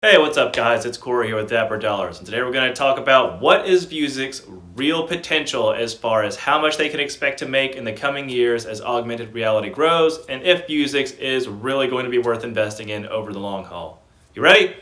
Hey, what's up guys? It's Corey here with Dapper Dollars, and today we're going to talk about what is Vuzix's real potential as far as how much they can expect to make in the coming years as augmented reality grows, and if Vuzix is really going to be worth investing in over the long haul. You ready?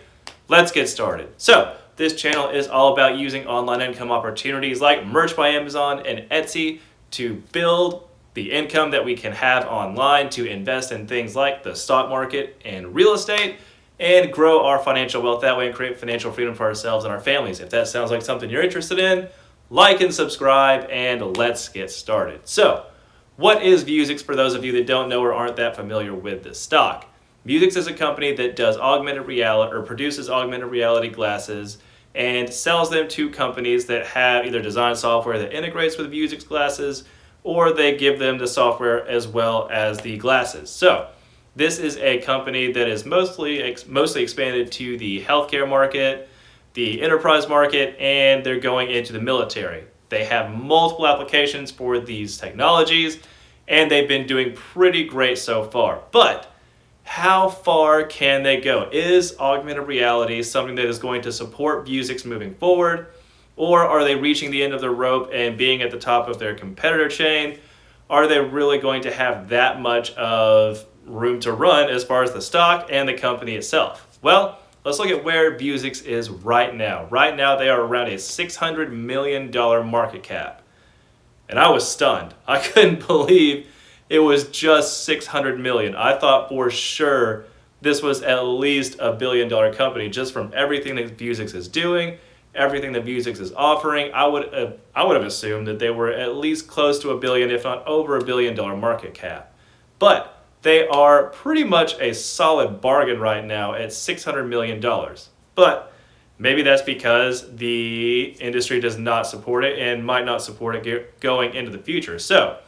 Let's get started. So, this channel is all about using online income opportunities like merch by Amazon and Etsy to build the income that we can have online to invest in things like the stock market and real estate, and grow our financial wealth that way and create financial freedom for ourselves and our families. If that sounds like something you're interested in, like and subscribe, and let's get started. So, what is Vuzix for those of you that don't know or aren't that familiar with this stock? Vuzix is a company that does augmented reality or produces augmented reality glasses and sells them to companies that have either design software that integrates with Vuzix glasses, or they give them the software as well as the glasses. So, this is a company that is mostly expanded to the healthcare market, the enterprise market, and they're going into the military. They have multiple applications for these technologies, and they've been doing pretty great so far. But how far can they go? Is augmented reality something that is going to support Vuzix moving forward? Or are they reaching the end of the rope and being at the top of their competitor chain? Are they really going to have that much of room to run as far as the stock and the company itself? Well, let's look at where Vuzix is right now. Right now, they are around a $600 million market cap. And I was stunned. I couldn't believe it was just $600 million. I thought for sure this was at least a billion-dollar company just from everything that Vuzix is doing, everything that Vuzix is offering. I would have assumed that they were at least close to a billion, if not over a billion-dollar market cap. But they are pretty much a solid bargain right now at $600 million. But maybe that's because the industry does not support it and might not support it going into the future. So,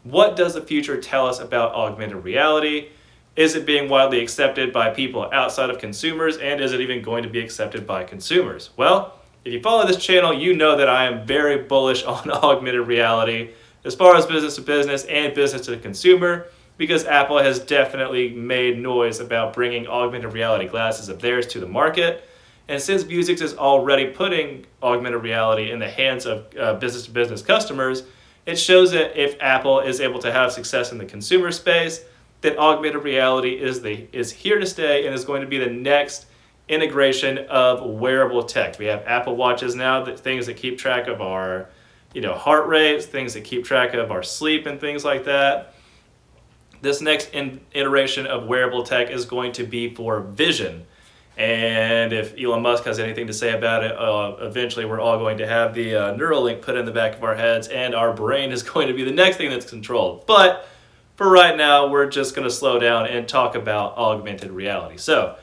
what does the future tell us about augmented reality? Is it being widely accepted by people outside of consumers, and is it even going to be accepted by consumers? Well, if you follow this channel, you know that I am very bullish on augmented reality as far as business to business and business to consumer, because Apple has definitely made noise about bringing augmented reality glasses of theirs to the market. And since Vuzix is already putting augmented reality in the hands of business-to-business customers, it shows that if Apple is able to have success in the consumer space, that augmented reality is here to stay and is going to be the next integration of wearable tech. We have Apple Watches now, things that keep track of our heart rates, things that keep track of our sleep and things like that. This next iteration of wearable tech is going to be for vision. And if Elon Musk has anything to say about it, eventually we're all going to have the Neuralink put in the back of our heads, and our brain is going to be the next thing that's controlled. But for right now, we're just going to slow down and talk about augmented reality. So,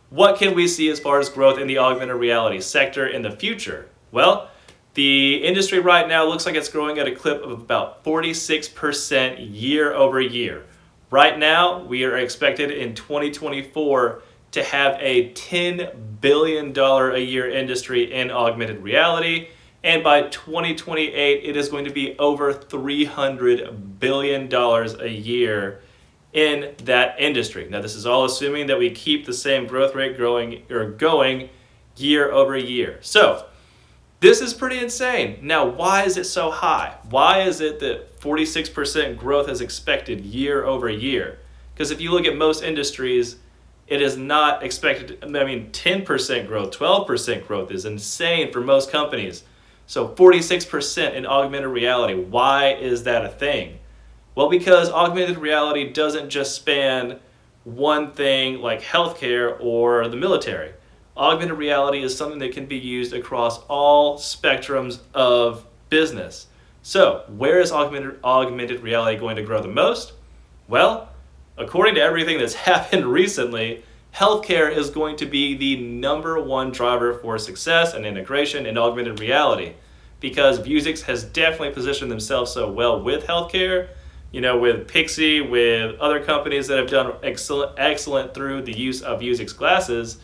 what can we see as far as growth in the augmented reality sector in the future? Well, the industry right now looks like it's growing at a clip of about 46% year over year. Right now, we are expected in 2024 to have a $10 billion a year industry in augmented reality. And by 2028, it is going to be over $300 billion a year in that industry. Now, this is all assuming that we keep the same growth rate going year over year. So, this is pretty insane. Now, why is it so high? Why is it that 46% growth is expected year over year? Because if you look at most industries, it is not expected. 10% growth, 12% growth is insane for most companies. So 46% in augmented reality, why is that a thing? Well, because augmented reality doesn't just span one thing like healthcare or the military. Augmented reality is something that can be used across all spectrums of business. So, where is augmented reality going to grow the most? Well, according to everything that's happened recently, healthcare is going to be the number one driver for success and integration in augmented reality, because Vuzix has definitely positioned themselves so well with healthcare, with Pixie, with other companies that have done excellent through the use of Vuzix glasses.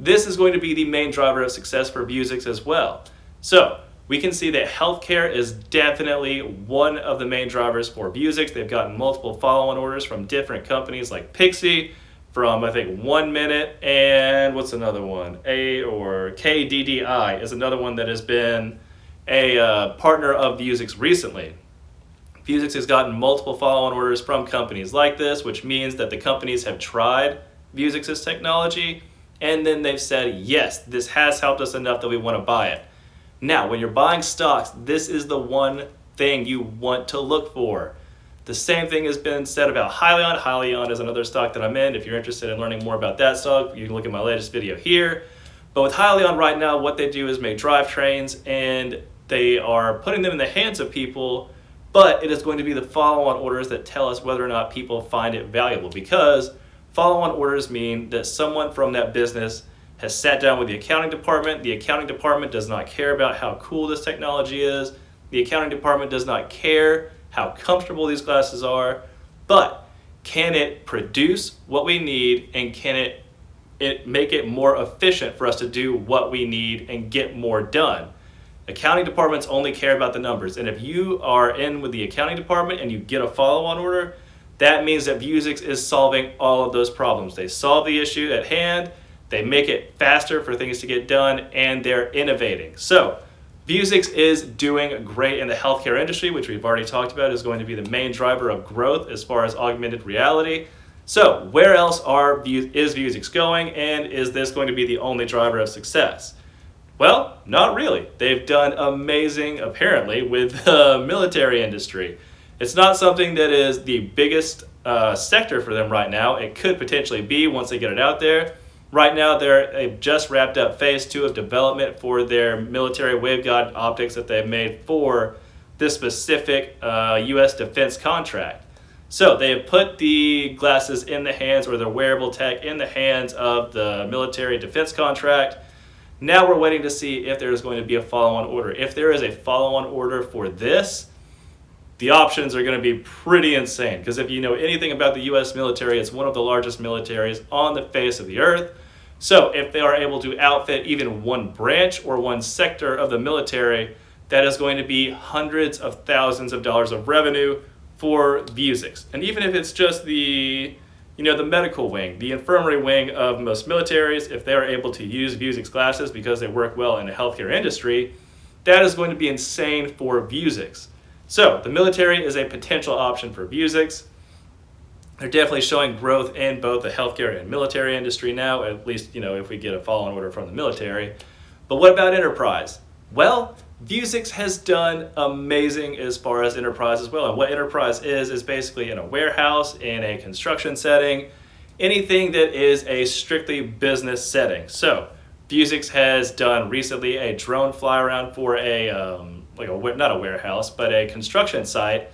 This is going to be the main driver of success for Vuzix as well. So, we can see that healthcare is definitely one of the main drivers for Vuzix. They've gotten multiple follow-on orders from different companies like Pixie, from I think 1 Minute, and what's another one? KDDI is another one that has been a partner of Vuzix recently. Vuzix has gotten multiple follow-on orders from companies like this, which means that the companies have tried Vuzix's technology, and then they've said, yes, this has helped us enough that we want to buy it. Now, when you're buying stocks, this is the one thing you want to look for. The same thing has been said about Hyliion. Hyliion is another stock that I'm in. If you're interested in learning more about that stock, you can look at my latest video here. But with Hyliion right now, what they do is make drivetrains, and they are putting them in the hands of people, but it is going to be the follow-on orders that tell us whether or not people find it valuable, because follow-on orders mean that someone from that business has sat down with the accounting department. The accounting department does not care about how cool this technology is. The accounting department does not care how comfortable these glasses are, but can it produce what we need, and can it make it more efficient for us to do what we need and get more done? Accounting departments only care about the numbers, and if you are in with the accounting department and you get a follow-on order, that means that Vuzix is solving all of those problems. They solve the issue at hand, they make it faster for things to get done, and they're innovating. So Vuzix is doing great in the healthcare industry, which we've already talked about is going to be the main driver of growth as far as augmented reality. So where else is Vuzix going, and is this going to be the only driver of success? Well, not really. They've done amazing, apparently, with the military industry. It's not something that is the biggest sector for them right now. It could potentially be once they get it out there. Right now, they've just wrapped up phase 2 of development for their military waveguide optics that they've made for this specific U.S. defense contract. So they have put the glasses in the hands, or the wearable tech in the hands of the military defense contract. Now we're waiting to see if there's going to be a follow-on order. If there is a follow-on order for this, the options are going to be pretty insane, because if you know anything about the U.S. military, it's one of the largest militaries on the face of the earth. So if they are able to outfit even one branch or one sector of the military, that is going to be hundreds of thousands of dollars of revenue for Vuzix. And even if it's just the medical wing, the infirmary wing of most militaries, if they are able to use Vuzix glasses because they work well in the healthcare industry, that is going to be insane for Vuzix. So the military is a potential option for Vuzix. They're definitely showing growth in both the healthcare and military industry now, at least, if we get a follow-on order from the military. But what about enterprise? Well, Vuzix has done amazing as far as enterprise as well. And what enterprise is basically in a warehouse, in a construction setting, anything that is a strictly business setting. So Vuzix has done recently a drone fly around for not a warehouse, but a construction site.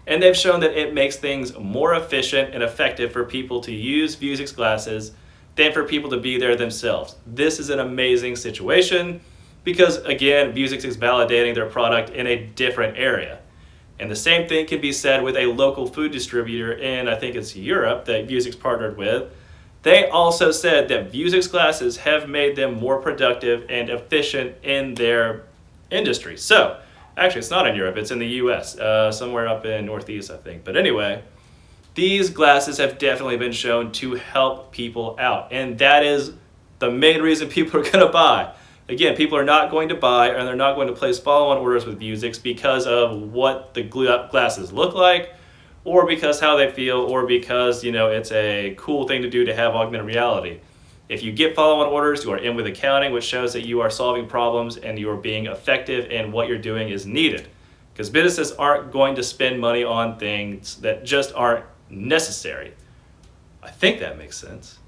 And they've shown that it makes things more efficient and effective for people to use Vuzix glasses than for people to be there themselves. This is an amazing situation because, again, Vuzix is validating their product in a different area. And the same thing can be said with a local food distributor in, I think it's Europe, that Vuzix partnered with. They also said that Vuzix glasses have made them more productive and efficient in their industry. So, actually, it's not in Europe, it's in the US, somewhere up in Northeast, I think. But anyway, these glasses have definitely been shown to help people out. And that is the main reason people are going to buy. Again, people are not going to buy, and they're not going to place follow-on orders with Vuzix because of what the glasses look like, or because how they feel, or because, it's a cool thing to do to have augmented reality. If you get follow-on orders, you are in with accounting, which shows that you are solving problems and you are being effective and what you're doing is needed. Because businesses aren't going to spend money on things that just aren't necessary. I think that makes sense.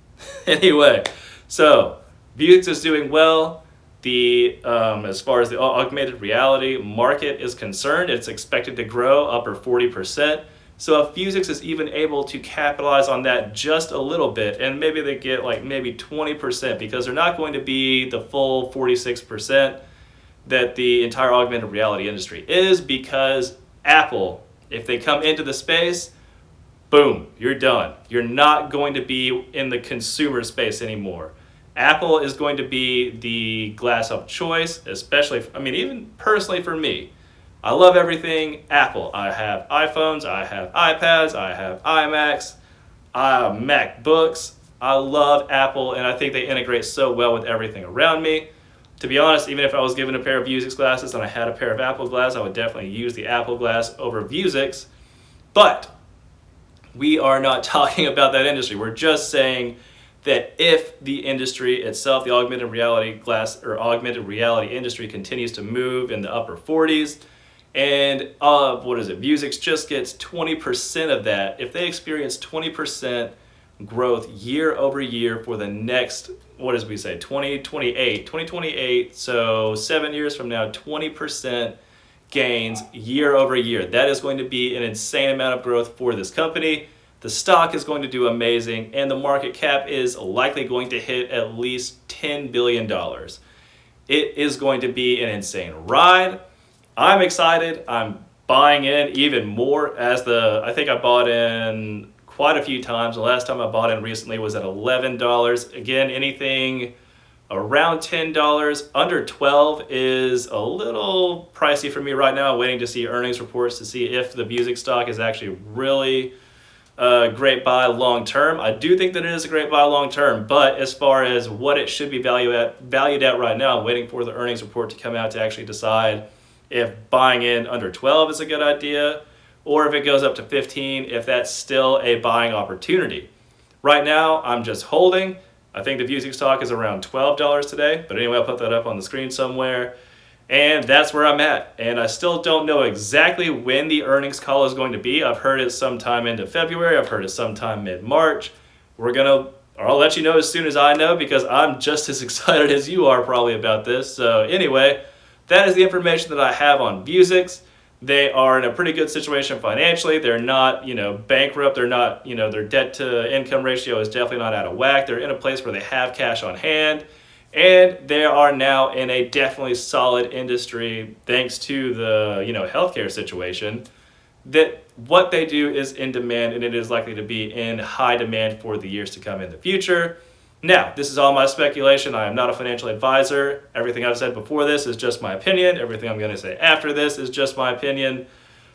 Anyway, so Vuzix is doing well. As far as the augmented reality market is concerned, it's expected to grow upper 40%. So if Vuzix is even able to capitalize on that just a little bit, and maybe they get maybe 20%, because they're not going to be the full 46% that the entire augmented reality industry is, because Apple, if they come into the space, boom, you're done. You're not going to be in the consumer space anymore. Apple is going to be the glass of choice, especially, even personally for me. I love everything Apple. I have iPhones, I have iPads, I have iMacs, MacBooks. I love Apple, and I think they integrate so well with everything around me. To be honest, even if I was given a pair of Vuzix glasses and I had a pair of Apple glass, I would definitely use the Apple glass over Vuzix. But we are not talking about that industry. We're just saying that if the industry itself, the augmented reality glass or augmented reality industry, continues to move in the upper 40s, and Vuzix just gets 20% of that. If they experience 20% growth year over year for the next, 2028, so 7 years from now, 20% gains year over year. That is going to be an insane amount of growth for this company. The stock is going to do amazing, and the market cap is likely going to hit at least $10 billion. It is going to be an insane ride. I'm excited. I'm buying in even more I think I bought in quite a few times. The last time I bought in recently was at $11. Again, anything around $10, under 12 is a little pricey for me right now. I'm waiting to see earnings reports to see if the Vuzix stock is actually really a great buy long term. I do think that it is a great buy long term, but as far as what it should be valued at right now, I'm waiting for the earnings report to come out to actually decide if buying in under 12 is a good idea, or if it goes up to 15, if that's still a buying opportunity. Right now, I'm just holding. I think the Vuzix stock is around $12 today, but anyway, I'll put that up on the screen somewhere. And that's where I'm at. And I still don't know exactly when the earnings call is going to be. I've heard it sometime into February. I've heard it sometime mid-March. I'll let you know as soon as I know, because I'm just as excited as you are probably about this. So anyway, that is the information that I have on Vuzix. They are in a pretty good situation financially. They're not, bankrupt. They're not, their debt to income ratio is definitely not out of whack. They're in a place where they have cash on hand. And they are now in a definitely solid industry thanks to the, healthcare situation, that what they do is in demand, and it is likely to be in high demand for the years to come in the future. Now, this is all my speculation. I am not a financial advisor. Everything I've said before this is just my opinion. Everything I'm going to say after this is just my opinion.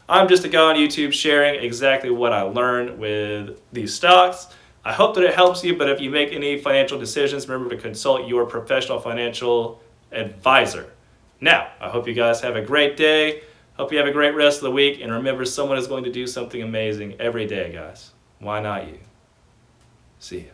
I'm just a guy on YouTube sharing exactly what I learned with these stocks. I hope that it helps you, but if you make any financial decisions, remember to consult your professional financial advisor. Now, I hope you guys have a great day. Hope you have a great rest of the week. And remember, someone is going to do something amazing every day, guys. Why not you? See ya.